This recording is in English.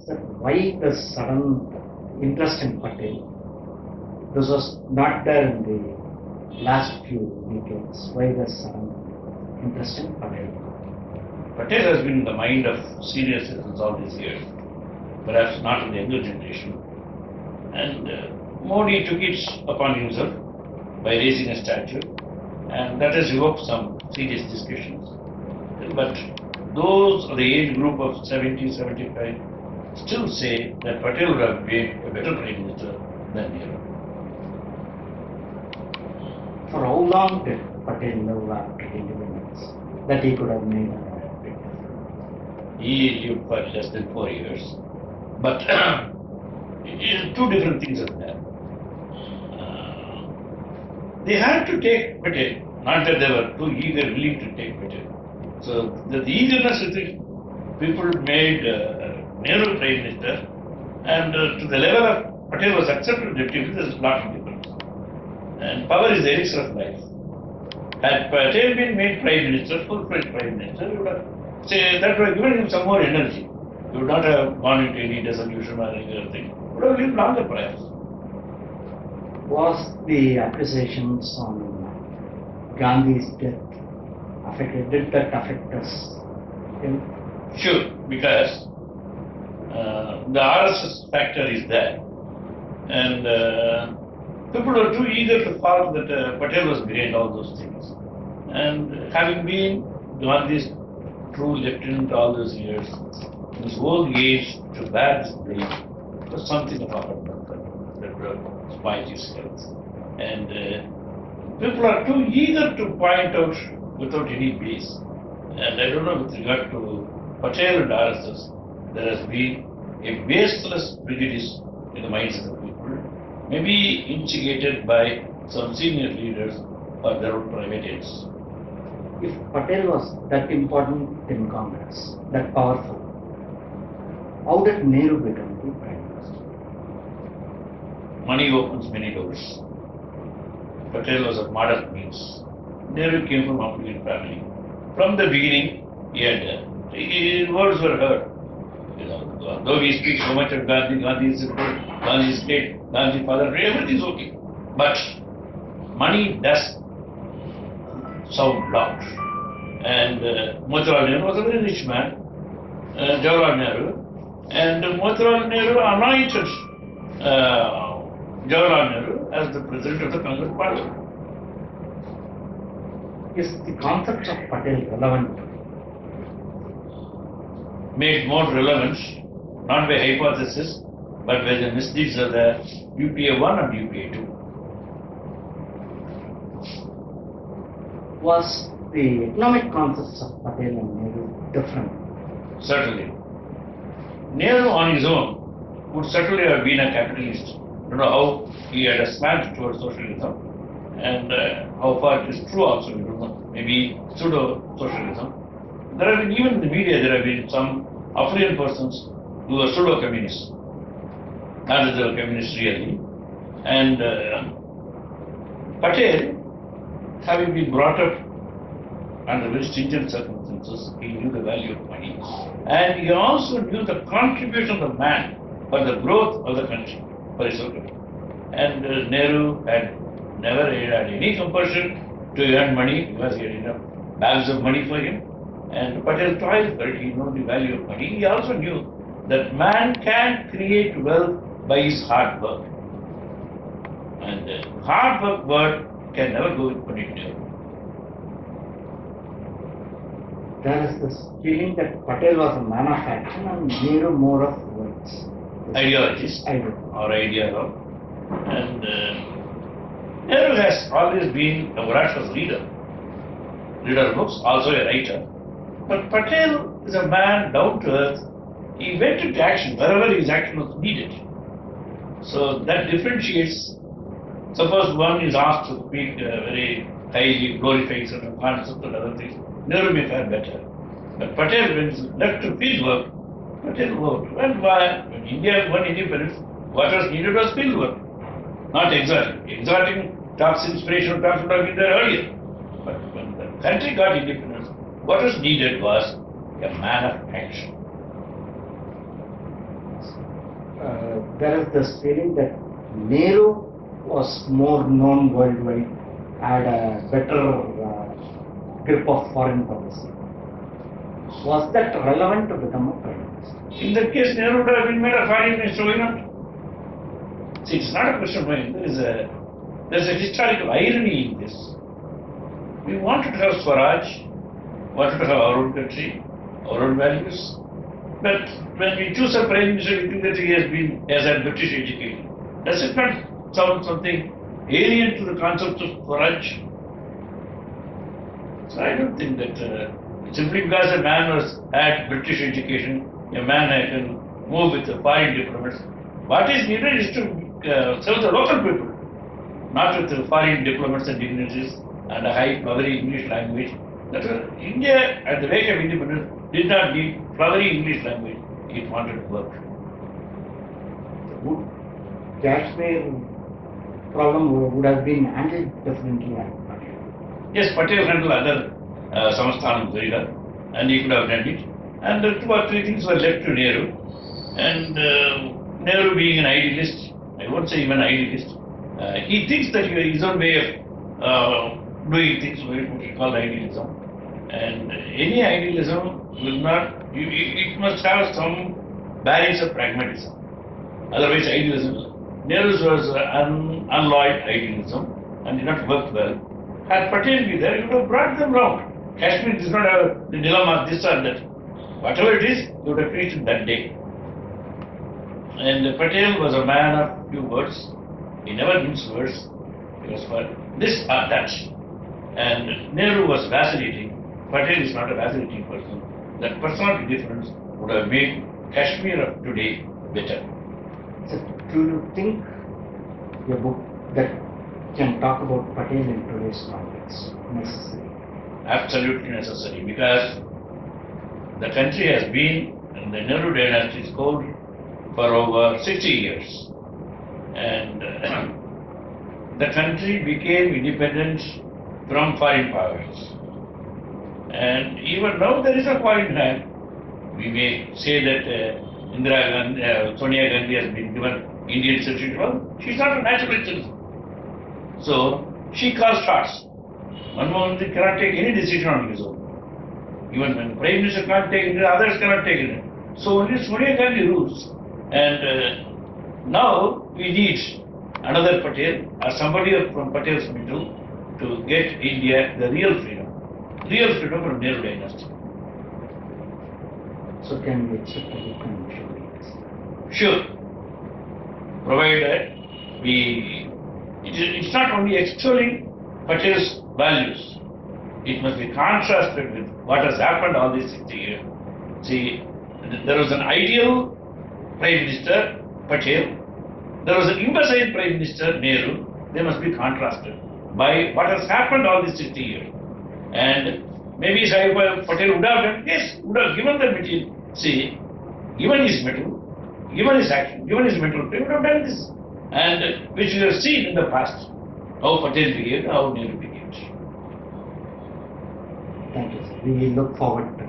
Sir, why the sudden interest in Patel? This was not there in the last few decades. Why the sudden interest in Patel? Patel has been in the mind of senior citizens all these years, perhaps not in the younger generation. And Modi took it upon himself by raising a statue, and that has evoked some serious discussions. But those of the age group of 70, 75 still say that Patel would have been a better Prime Minister than Nehru. For how long did Patel live after independence that he could have made a big difference? He lived for less than 4 years. But two different things are there. They had to take Patel, not that they were too eager, willing to take Patel. So the eagerness with which people made Nehru Prime Minister, and to the level of Patel was accepted deputy, there is a lot of difference. And power is the elixir of life. Had Patel been made Prime Minister, full-fledged Prime Minister, he would have that would have given him some more energy. He would not have gone into any dissolution or any other thing. He would have lived longer perhaps. Was the accusations on Gandhi's death affected? Did that affect us? Sure, because the RSS factor is there, and people are too eager to follow that Patel was behind all those things. And having been Gandhi's true lieutenant all those years, in his old age to bear this blame was something of a hard that would spoil his health. And people are too eager to point out without any base. And I don't know, with regard to Patel and RSS, there has been a baseless prejudice in the minds of the people, maybe instigated by some senior leaders for their own private ends. If Patel was that important in Congress, that powerful, how did Nehru become the Prime Minister? Money opens many doors. Patel was of modest means. Nehru came from affluent family. From the beginning, his words were heard. Though we speak so much of Gandhi, Gandhi is good, Gandhi is great, Gandhi father, everything is okay. But money does sound loud. And Motilal Nehru was a very rich man, Jawaharlal Nehru, and Motilal Nehru anointed Jawaharlal Nehru as the president of the Congress party. Is the concept of Patel relevant? Made more relevant, not by hypothesis, but by the misdeeds of the UPA 1 and UPA 2. Was the economic concepts of Patel and Nehru different? Certainly. Nehru on his own would certainly have been a capitalist. I don't know how he had a slant towards socialism, and how far it is true also, we don't know. Maybe pseudo-socialism. There have been, even in the media, there have been some affluent persons who are pseudo-communists. Not that they were communists really. And Patel, having been brought up under very stringent circumstances, he knew the value of money. And he also knew the contribution of the man for the growth of the country, for his own. And Nehru had never had any compulsion to earn money because he had enough bags of money for him. And Patel toiled for it, he knew the value of money. He also knew that man can create wealth by his hard work. And hard work can never go with money. There is this feeling that Patel was a man of action and Nehru more of words. Ideologies or ideologue. And Nehru has always been a voracious leader of books, also a writer. But Patel is a man down to earth. He went into action wherever his action was needed. So that differentiates. Suppose one is asked to speak very highly, glorifying certain concepts and other things, Nehru may fare better. But Patel, when he's left to field work, Patel worked. And when India won independence, what was needed was field work, not exhorting. Exhorting talks, inspirational talks would have been there earlier. But when the country got independence, what was needed was a man of action. there is this feeling that Nehru was more known worldwide, had a better grip of foreign policy. Was that relevant to become a prime minister? In that case, Nehru would have been made a foreign minister. Why not? See, it's not a question of mine. There's a historical irony in this. We wanted to have Swaraj, wanted to have our own country, our own values. But when we choose a prime minister, we think that he has had British education. Does it not sound something alien to the concept of Swaraj? So I don't think that simply because a man had British education, a man can move with the foreign diplomats. What is needed is to serve the local people, not with the foreign diplomats and dignitaries and a high flowery English language. That India, at the wake of independence, did not need flowery English language. It wanted to work. Would Kashmir problem would have been handled differently by Patel? Yes, Patel handled other Samasthanam very well, and he could have done it. And 2 or 3 things were left to Nehru. And Nehru being an idealist, I won't say even idealist, he thinks that his own way of doing things, what we call idealism. And any idealism will not, it must have some bearings of pragmatism. Otherwise, idealism, Nehru's was unloyed idealism and did not work well. Had Patel been there, he would have brought them round. Kashmir does not have the dilemma, this or that. Whatever it is, he would have finished it that day. And Patel was a man of few words. He never minced words. He was for this or that. And Nehru was vacillating. Patel is not a vacillating person. That personality difference would have made Kashmir of today better. So, do you think your book that can talk about Patel in today's context necessary? Absolutely necessary, because the country has been in the Nehru dynasty's hold for over 60 years. And the country became independent from foreign powers. And even now there is a foreign hand. We may say that Sonia Gandhi has been given Indian citizenship. Well, she's not a natural citizen. So she calls shots. Manmohan Singh cannot take any decision on his own. Even when the Prime Minister can't take it, others cannot take it. So only Sonia Gandhi rules. And now we need another Patel or somebody from Patel's middle to get India the real freedom from Nehru dynasty. So can we accept the book and show it? Sure. Provided it's not only extolling Patel's values, it must be contrasted with what has happened all these 60 years. See, there was an ideal Prime Minister, Patel. There was an imbecile Prime Minister, Nehru. They must be contrasted by what has happened all these 60 years. And maybe Sahib Patel would have done, yes, would have given the material. See, given his mettle, given his action, given his mettle, they would have done this. And which we have seen in the past, how Patel behaved, how Nehru behaved. Thank you, sir. We look forward to